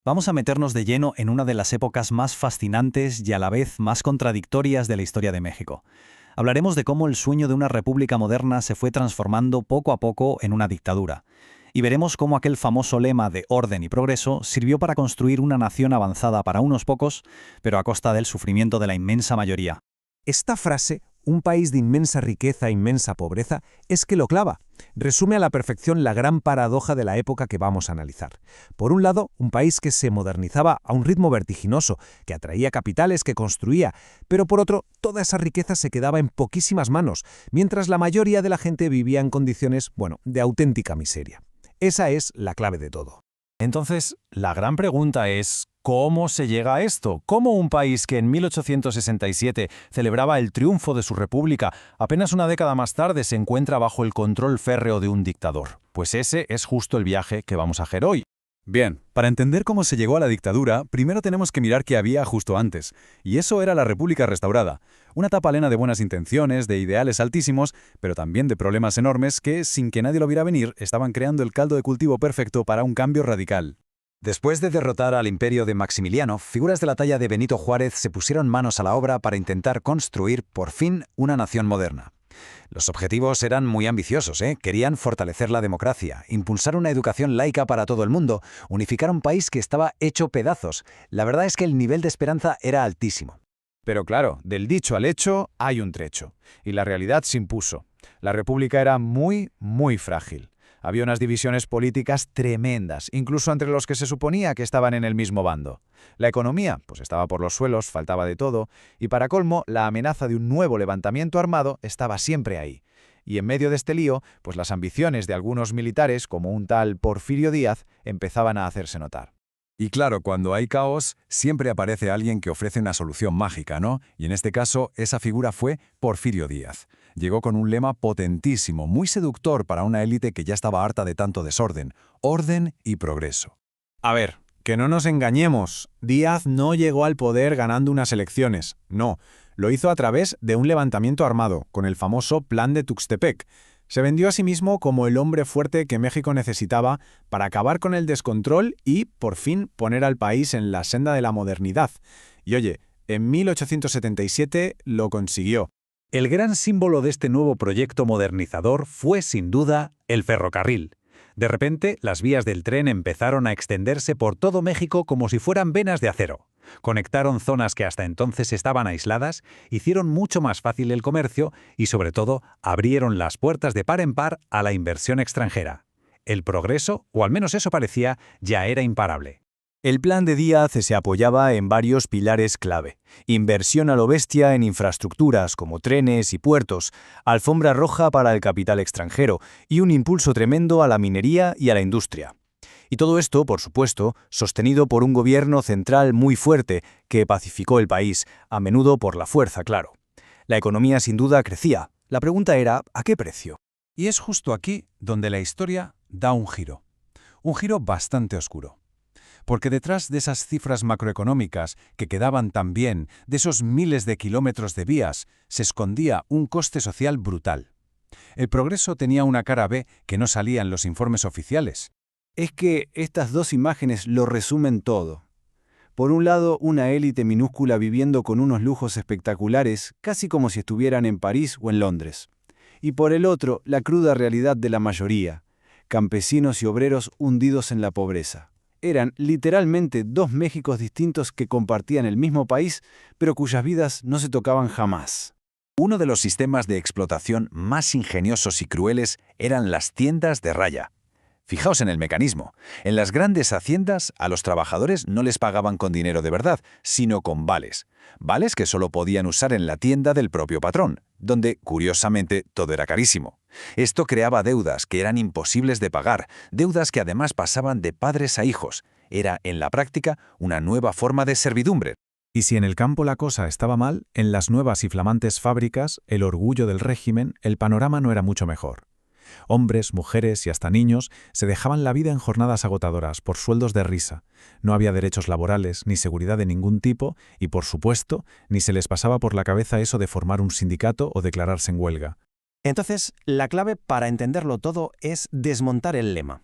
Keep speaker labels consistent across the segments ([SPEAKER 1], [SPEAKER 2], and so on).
[SPEAKER 1] Vamos a meternos de lleno en una de las épocas más fascinantes y a la vez más contradictorias de la historia de México. Hablaremos de cómo el sueño de una república moderna se fue transformando poco a poco en una dictadura. Y veremos cómo aquel famoso lema de orden y progreso sirvió para construir una nación avanzada para unos pocos, pero a costa del sufrimiento de la inmensa mayoría.
[SPEAKER 2] Esta frase, un país de inmensa riqueza e inmensa pobreza, es que lo clava. Resume a la perfección la gran paradoja de la época que vamos a analizar. Por un lado, un país que se modernizaba a un ritmo vertiginoso, que atraía capitales, que construía, pero por otro, toda esa riqueza se quedaba en poquísimas manos, mientras la mayoría de la gente vivía en condiciones, de auténtica miseria. Esa es la clave de todo.
[SPEAKER 3] Entonces, la gran pregunta es, ¿cómo se llega a esto? ¿Cómo un país que en 1867 celebraba el triunfo de su república, apenas una década más tarde se encuentra bajo el control férreo de un dictador? Pues ese es justo el viaje que vamos a hacer hoy.
[SPEAKER 4] Bien, para entender cómo se llegó a la dictadura, primero tenemos que mirar qué había justo antes, y eso era la República restaurada, una etapa llena de buenas intenciones, de ideales altísimos, pero también de problemas enormes que, sin que nadie lo viera venir, estaban creando el caldo de cultivo perfecto para un cambio radical.
[SPEAKER 5] Después de derrotar al imperio de Maximiliano, figuras de la talla de Benito Juárez se pusieron manos a la obra para intentar construir, por fin, una nación moderna. Los objetivos eran muy ambiciosos, Querían fortalecer la democracia, impulsar una educación laica para todo el mundo, unificar un país que estaba hecho pedazos. La verdad es que el nivel de esperanza era altísimo.
[SPEAKER 6] Pero claro, del dicho al hecho hay un trecho, y la realidad se impuso. La república era muy, muy frágil. Había unas divisiones políticas tremendas, incluso entre los que se suponía que estaban en el mismo bando. La economía, pues estaba por los suelos, faltaba de todo, y para colmo, la amenaza de un nuevo levantamiento armado estaba siempre ahí. Y en medio de este lío, pues las ambiciones de algunos militares, como un tal Porfirio Díaz, empezaban a hacerse notar.
[SPEAKER 4] Y claro, cuando hay caos, siempre aparece alguien que ofrece una solución mágica, ¿no? Y en este caso, esa figura fue Porfirio Díaz. Llegó con un lema potentísimo, muy seductor para una élite que ya estaba harta de tanto desorden: orden y progreso.
[SPEAKER 2] A ver, que no nos engañemos. Díaz no llegó al poder ganando unas elecciones. No, lo hizo a través de un levantamiento armado, con el famoso Plan de Tuxtepec. Se vendió a sí mismo como el hombre fuerte que México necesitaba para acabar con el descontrol y, por fin, poner al país en la senda de la modernidad. Y oye, en 1877 lo consiguió.
[SPEAKER 7] El gran símbolo de este nuevo proyecto modernizador fue, sin duda, el ferrocarril. De repente, las vías del tren empezaron a extenderse por todo México como si fueran venas de acero. Conectaron zonas que hasta entonces estaban aisladas, hicieron mucho más fácil el comercio y, sobre todo, abrieron las puertas de par en par a la inversión extranjera. El progreso, o al menos eso parecía, ya era imparable.
[SPEAKER 3] El plan de Díaz se apoyaba en varios pilares clave: inversión a lo bestia en infraestructuras como trenes y puertos, alfombra roja para el capital extranjero y un impulso tremendo a la minería y a la industria. Y todo esto, por supuesto, sostenido por un gobierno central muy fuerte que pacificó el país, a menudo por la fuerza, claro. La economía sin duda crecía. La pregunta era, ¿a qué precio?
[SPEAKER 4] Y es justo aquí donde la historia da un giro bastante oscuro. Porque detrás de esas cifras macroeconómicas que quedaban tan bien, de esos miles de kilómetros de vías, se escondía un coste social brutal. El progreso tenía una cara B que no salía en los informes oficiales.
[SPEAKER 8] Es que estas dos imágenes lo resumen todo. Por un lado, una élite minúscula viviendo con unos lujos espectaculares, casi como si estuvieran en París o en Londres. Y por el otro, la cruda realidad de la mayoría, campesinos y obreros hundidos en la pobreza. Eran literalmente dos Méxicos distintos que compartían el mismo país, pero cuyas vidas no se tocaban jamás.
[SPEAKER 5] Uno de los sistemas de explotación más ingeniosos y crueles eran las tiendas de raya. Fijaos en el mecanismo. En las grandes haciendas, a los trabajadores no les pagaban con dinero de verdad, sino con vales. Vales que solo podían usar en la tienda del propio patrón, donde, curiosamente, todo era carísimo. Esto creaba deudas que eran imposibles de pagar, deudas que además pasaban de padres a hijos. Era, en la práctica, una nueva forma de servidumbre.
[SPEAKER 2] Y si en el campo la cosa estaba mal, en las nuevas y flamantes fábricas, el orgullo del régimen, el panorama no era mucho mejor. Hombres, mujeres y hasta niños se dejaban la vida en jornadas agotadoras por sueldos de risa. No había derechos laborales ni seguridad de ningún tipo y, por supuesto, ni se les pasaba por la cabeza eso de formar un sindicato o declararse en huelga.
[SPEAKER 9] Entonces, la clave para entenderlo todo es desmontar el lema.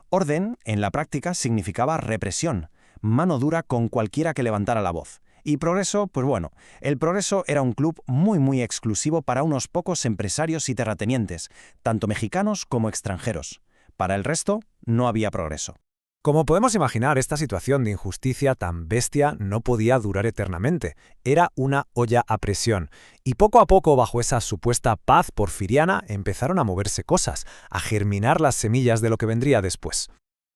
[SPEAKER 9] Orden, en la práctica, significaba represión. mano dura con cualquiera que levantara la voz. Y Progreso, pues bueno, el Progreso era un club muy exclusivo para unos pocos empresarios y terratenientes, tanto mexicanos como extranjeros. Para el resto, no había progreso.
[SPEAKER 2] Como podemos imaginar, esta situación de injusticia tan bestia no podía durar eternamente. Era una olla a presión. Y poco a poco, bajo esa supuesta paz porfiriana, empezaron a moverse cosas, a germinar las semillas de lo que vendría después.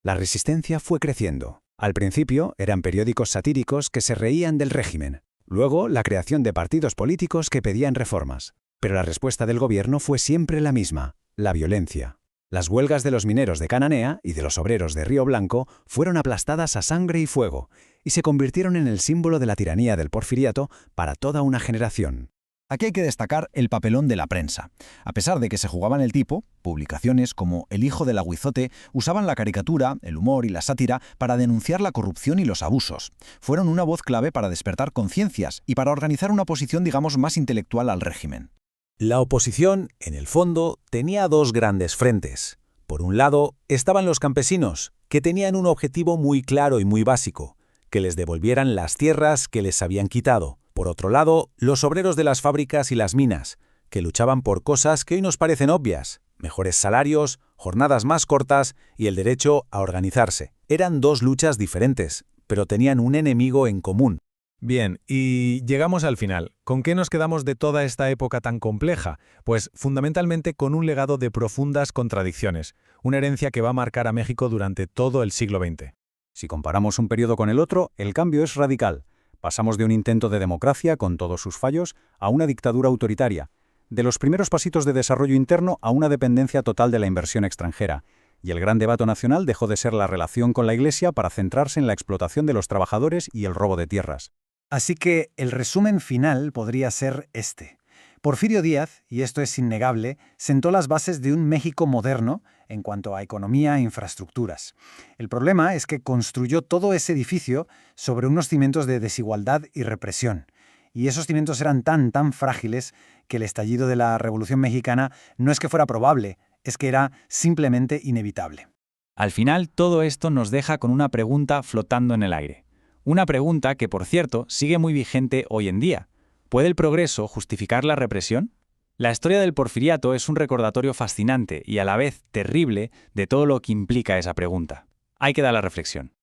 [SPEAKER 3] La resistencia fue creciendo. Al principio eran periódicos satíricos que se reían del régimen. Luego, la creación de partidos políticos que pedían reformas. Pero la respuesta del gobierno fue siempre la misma: la violencia. Las huelgas de los mineros de Cananea y de los obreros de Río Blanco fueron aplastadas a sangre y fuego, y se convirtieron en el símbolo de la tiranía del porfiriato para toda una generación.
[SPEAKER 5] Aquí hay que destacar el papelón de la prensa. A pesar de que se jugaban el tipo, publicaciones como El hijo del aguizote usaban la caricatura, el humor y la sátira para denunciar la corrupción y los abusos. Fueron una voz clave para despertar conciencias y para organizar una posición, digamos, más intelectual al régimen.
[SPEAKER 7] La oposición, en el fondo, tenía dos grandes frentes. Por un lado, estaban los campesinos, que tenían un objetivo muy claro y muy básico: que les devolvieran las tierras que les habían quitado. Por otro lado, los obreros de las fábricas y las minas, que luchaban por cosas que hoy nos parecen obvias: mejores salarios, jornadas más cortas y el derecho a organizarse. Eran dos luchas diferentes, pero tenían un enemigo en común.
[SPEAKER 2] Bien, y llegamos al final. ¿Con qué nos quedamos de toda esta época tan compleja? Pues fundamentalmente con un legado de profundas contradicciones, una herencia que va a marcar a México durante todo el siglo XX.
[SPEAKER 3] Si comparamos un periodo con el otro, el cambio es radical. Pasamos de un intento de democracia, con todos sus fallos, a una dictadura autoritaria, de los primeros pasitos de desarrollo interno a una dependencia total de la inversión extranjera, y el gran debate nacional dejó de ser la relación con la Iglesia para centrarse en la explotación de los trabajadores y el robo de tierras.
[SPEAKER 1] Así que el resumen final podría ser este. Porfirio Díaz, y esto es innegable, sentó las bases de un México moderno en cuanto a economía e infraestructuras. El problema es que construyó todo ese edificio sobre unos cimientos de desigualdad y represión. Y esos cimientos eran tan frágiles que el estallido de la Revolución Mexicana no es que fuera probable, es que era simplemente inevitable.
[SPEAKER 10] Al final, todo esto nos deja con una pregunta flotando en el aire. Una pregunta que, por cierto, sigue muy vigente hoy en día. ¿Puede el progreso justificar la represión? La historia del porfiriato es un recordatorio fascinante y a la vez terrible de todo lo que implica esa pregunta. Hay que dar la reflexión.